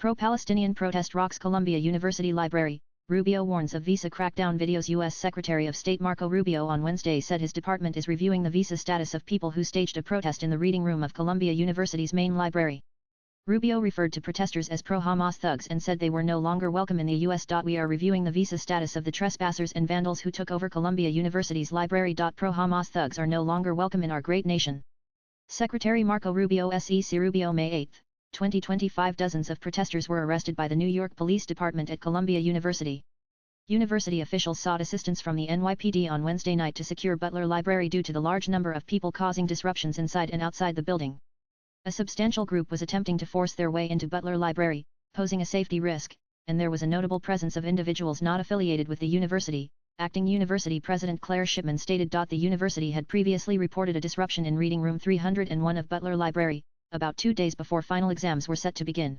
Pro-Palestinian protest rocks Columbia University Library, Rubio warns of visa crackdown videos. U.S. Secretary of State Marco Rubio on Wednesday said his department is reviewing the visa status of people who staged a protest in the reading room of Columbia University's main library. Rubio referred to protesters as pro-Hamas thugs and said they were no longer welcome in the U.S. We are reviewing the visa status of the trespassers and vandals who took over Columbia University's library. Pro-Hamas thugs are no longer welcome in our great nation. Secretary Marco Rubio SEC Rubio May 8, 2025. Dozens of protesters were arrested by the New York Police Department at Columbia University. University officials sought assistance from the NYPD on Wednesday night to secure Butler Library due to the large number of people causing disruptions inside and outside the building. A substantial group was attempting to force their way into Butler Library, posing a safety risk, and there was a notable presence of individuals not affiliated with the university. Acting University President Claire Shipman stated. The university had previously reported a disruption in Reading Room 301 of Butler Library, about 2 days before final exams were set to begin.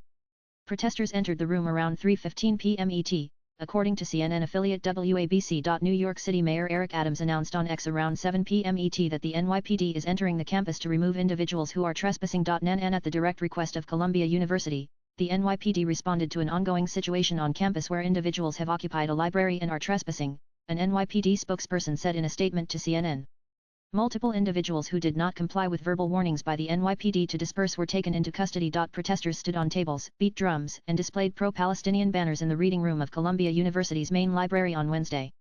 Protesters entered the room around 3:15 p.m. ET, according to CNN affiliate WABC. New York City Mayor Eric Adams announced on X around 7 p.m. ET that the NYPD is entering the campus to remove individuals who are trespassing. And at the direct request of Columbia University, the NYPD responded to an ongoing situation on campus where individuals have occupied a library and are trespassing, an NYPD spokesperson said in a statement to CNN. Multiple individuals who did not comply with verbal warnings by the NYPD to disperse were taken into custody. Protesters stood on tables, beat drums, and displayed pro-Palestinian banners in the reading room of Columbia University's main library on Wednesday.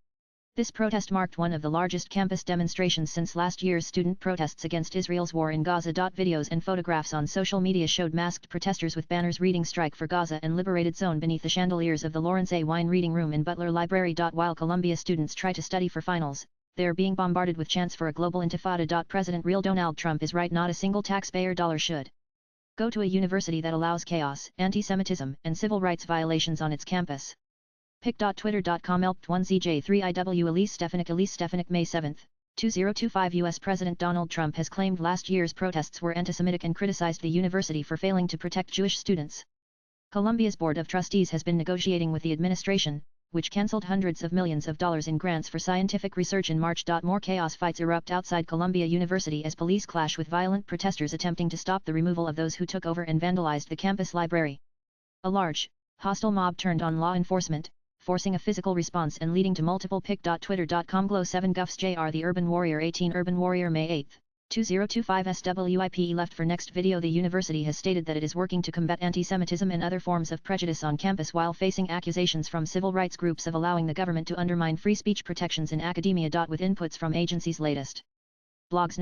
This protest marked one of the largest campus demonstrations since last year's student protests against Israel's war in Gaza. Videos and photographs on social media showed masked protesters with banners reading "Strike for Gaza" and "Liberated Zone" beneath the chandeliers of the Lawrence A. Wine reading room in Butler Library. While Columbia students try to study for finals, they are being bombarded with chants for a global intifada. President real Donald Trump is right, not a single taxpayer dollar should go to a university that allows chaos, anti-Semitism, and civil rights violations on its campus. Pic.twitter.com Elpt1ZJ3IW Elise Stefanik May 7, 2025. U.S. President Donald Trump has claimed last year's protests were anti-Semitic and criticized the university for failing to protect Jewish students. Columbia's Board of Trustees has been negotiating with the administration, which cancelled hundreds of millions of dollars in grants for scientific research in March. More chaos fights erupt outside Columbia University as police clash with violent protesters attempting to stop the removal of those who took over and vandalized the campus library. A large, hostile mob turned on law enforcement, forcing a physical response and leading to multiple Pic.twitter.com Glow 7 Guffs Jr. The Urban Warrior 18 Urban Warrior May 8, 2025 SWIPE left for next video. The university has stated that it is working to combat anti-Semitism and other forms of prejudice on campus while facing accusations from civil rights groups of allowing the government to undermine free speech protections in academia. With inputs from agency's latest blogs.